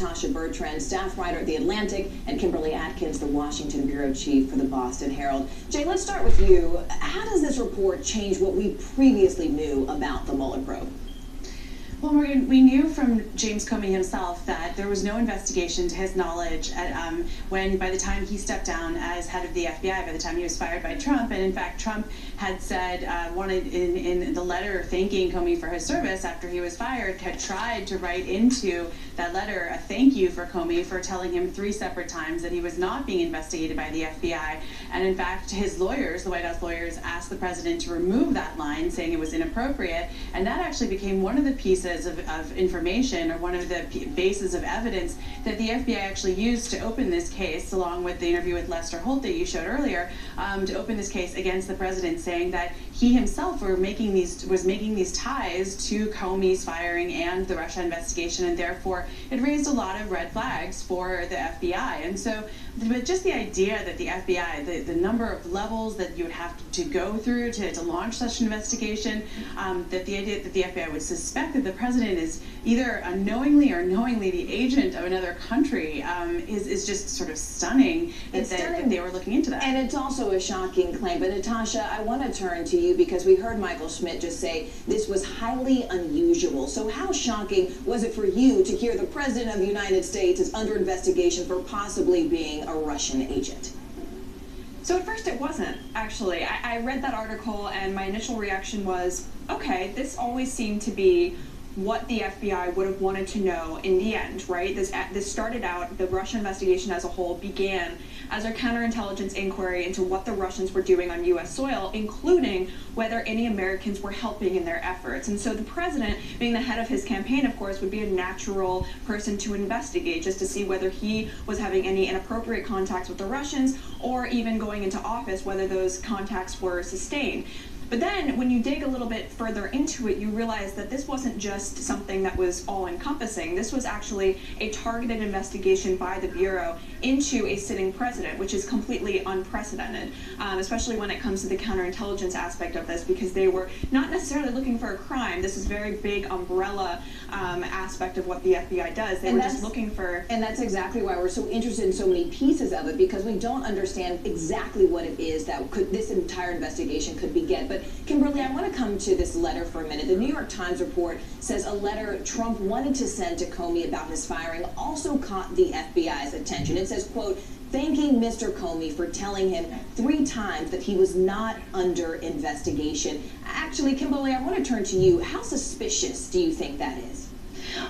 Natasha, Bertrand, staff writer at The Atlantic, and Kimberly Atkins, the Washington bureau chief for the Boston Herald. Jay, let's start with you. How does this report change what we previously knew about the Mueller probe? Well, Morgan, we knew from James Comey himself that there was no investigation to his knowledge by the time he stepped down as head of the FBI, by the time he was fired by Trump. And in fact, Trump had said, wanted in the letter thanking Comey for his service after he was fired, had tried to write into that letter a thank you for Comey for telling him 3 separate times that he was not being investigated by the FBI. And in fact, his lawyers, the White House lawyers, asked the president to remove that line, saying it was inappropriate. And that actually became one of the pieces of information, or one of the bases of evidence that the FBI actually used to open this case, along with the interview with Lester Holt that you showed earlier, to open this case against the president, saying that he himself was making these ties to Comey's firing and the Russia investigation, and therefore it raised a lot of red flags for the FBI. And so, but just the idea that the FBI, the number of levels that you would have to go through to launch such an investigation, that the idea that the FBI would suspect that the president is either unknowingly or knowingly the agent of another country is just sort of stunning. That they were looking into that. And it's also a shocking claim. But Natasha, I want to turn to you because we heard Michael Schmidt just say this was highly unusual. So how shocking was it for you to hear the president of the United States is under investigation for possibly being a Russian agent? So at first it wasn't, actually. I read that article and my initial reaction was, okay, this always seemed to be what the FBI would have wanted to know in the end, right? This started out, the Russia investigation as a whole began as a counterintelligence inquiry into what the Russians were doing on U.S. soil, including whether any Americans were helping in their efforts. And so the president, being the head of his campaign, of course, would be a natural person to investigate, just to see whether he was having any inappropriate contacts with the Russians, or even going into office, whether those contacts were sustained. But then, when you dig a little bit further into it, you realize that this wasn't just something that was all-encompassing. This was actually a targeted investigation by the Bureau into a sitting president, which is completely unprecedented, especially when it comes to the counterintelligence aspect of this, because they were not necessarily looking for a crime. This is a very big umbrella aspect of what the FBI does. They were just looking for... And that's exactly why we're so interested in so many pieces of it, because we don't understand exactly what it is that this entire investigation could beget. But Kimberly, I want to come to this letter for a minute. The New York Times report says a letter Trump wanted to send to Comey about his firing also caught the FBI's attention. It says, quote, thanking Mr. Comey for telling him 3 times that he was not under investigation. Actually, Kimberly, I want to turn to you. How suspicious do you think that is?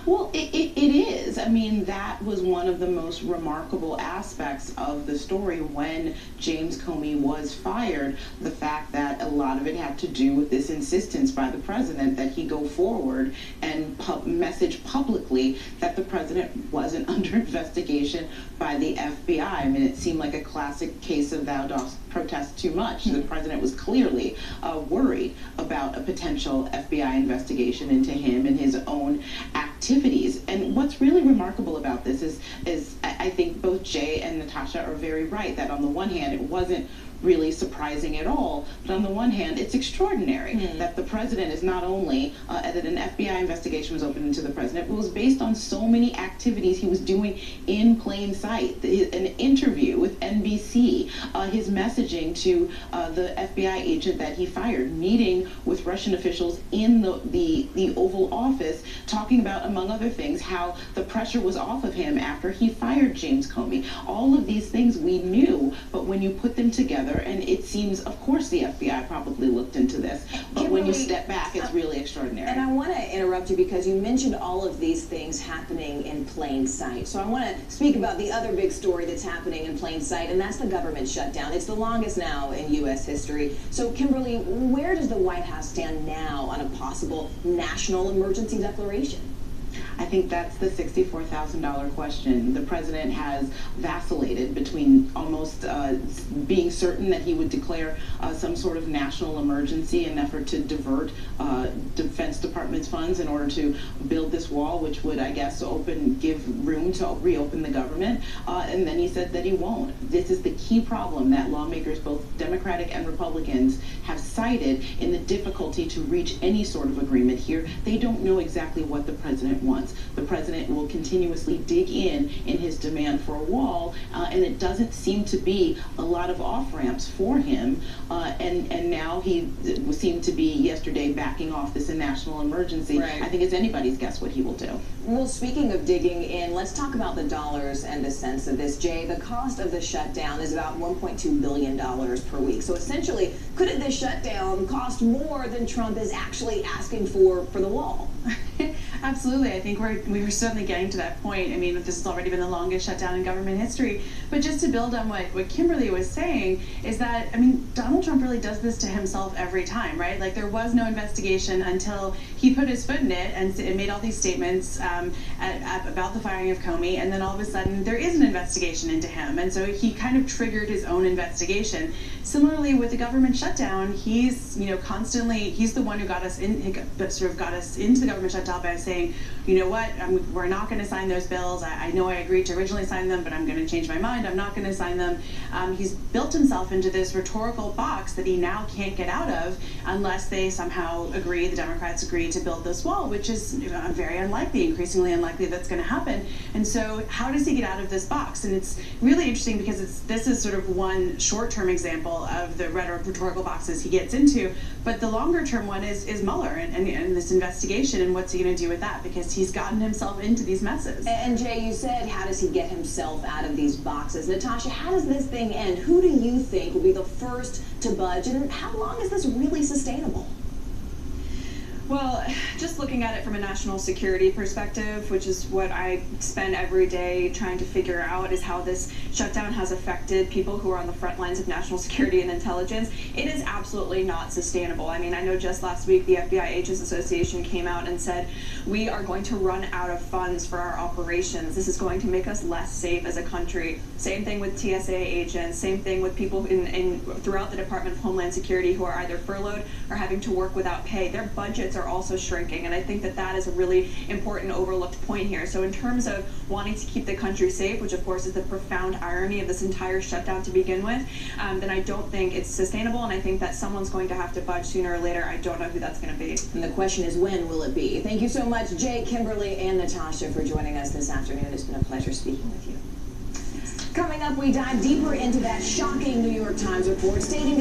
Well, it is. I mean, that was one of the most remarkable aspects of the story when James Comey was fired. The fact that a lot of it had to do with this insistence by the president that he go forward and message publicly that the president wasn't under investigation by the FBI. I mean, it seemed like a classic case of thou dost protest too much. The president was clearly worried about a potential FBI investigation into him and his own activities. And what's really remarkable about this is I think both Jay and Natasha are very right that on the one hand it wasn't really surprising at all, but on the one hand it's extraordinary that the president is not only that an FBI investigation was opened into the president, but was based on so many activities he was doing in plain sight. An interview with NBC, his messaging to the FBI agent that he fired, meeting with Russian officials in the Oval Office, talking about, among other things, how the pressure was off of him after he fired James Comey. All of these things we knew, but when you put them together, and it seems, of course, the FBI probably looked into this, but Kimberly, when you step back, it's really extraordinary. And I want to interrupt you because you mentioned all of these things happening in plain sight. So I want to speak about the other big story that's happening in plain sight, and that's the government shutdown. It's the longest now in U.S. history. So, Kimberly, where does the White House stand now on a possible national emergency declaration? I think that's the $64,000 question. The president has vacillated between almost being certain that he would declare some sort of national emergency in an effort to divert Defense Department's funds in order to build this wall, which would, I guess, give room to reopen the government. And then he said that he won't. This is the key problem that lawmakers, both Democratic and Republicans, have cited in the difficulty to reach any sort of agreement here. They don't know exactly what the president wants. response, the president will continuously dig in his demand for a wall, and it doesn't seem to be a lot of off-ramps for him, and now he seemed to be yesterday backing off this national emergency. Right. I think it's anybody's guess what he will do. Well, speaking of digging in, let's talk about the dollars and the sense of this. Jay, the cost of the shutdown is about $1.2 billion per week. So essentially, couldn't this shutdown cost more than Trump is actually asking for the wall? Absolutely. I think we were certainly getting to that point. I mean, this has already been the longest shutdown in government history. But just to build on what Kimberly was saying is that, I mean, Donald Trump really does this to himself every time, right? Like, there was no investigation until he put his foot in it and made all these statements about the firing of Comey, and then all of a sudden there is an investigation into him. And so he kind of triggered his own investigation. Similarly, with the government shutdown, he's, he's the one who got us into the government shutdown by saying, you know what, we're not going to sign those bills. I know I agreed to originally sign them, but I'm going to change my mind. I'm not going to sign them. He's built himself into this rhetorical box that he now can't get out of unless they somehow the Democrats agree to build this wall, which is very unlikely, increasingly unlikely that's going to happen. And so how does he get out of this box? And it's really interesting because this is sort of one short-term example of the rhetorical boxes he gets into, but the longer-term one is Mueller and this investigation, and what's he going to do with that, because he's gotten himself into these messes. And Jay, you said, how does he get himself out of these boxes? Natasha, how does this thing end? Who do you think will be the first to budge, and how long is this really sustainable? Well, just looking at it from a national security perspective, which is what I spend every day trying to figure out, is how this shutdown has affected people who are on the front lines of national security and intelligence. It is absolutely not sustainable. I mean, I know just last week the FBI Agents Association came out and said, we are going to run out of funds for our operations. This is going to make us less safe as a country. Same thing with TSA agents, same thing with people throughout the Department of Homeland Security who are either furloughed or having to work without pay. Their budgets are also shrinking, and I think that is a really important overlooked point here. So in terms of wanting to keep the country safe, which of course is the profound irony of this entire shutdown to begin with, then I don't think it's sustainable, and I think that someone's going to have to budge sooner or later. I don't know who that's going to be. And the question is, when will it be? Thank you so much, Jay, Kimberly, and Natasha, for joining us this afternoon. It's been a pleasure speaking with you. Coming up, we dive deeper into that shocking New York Times report stating that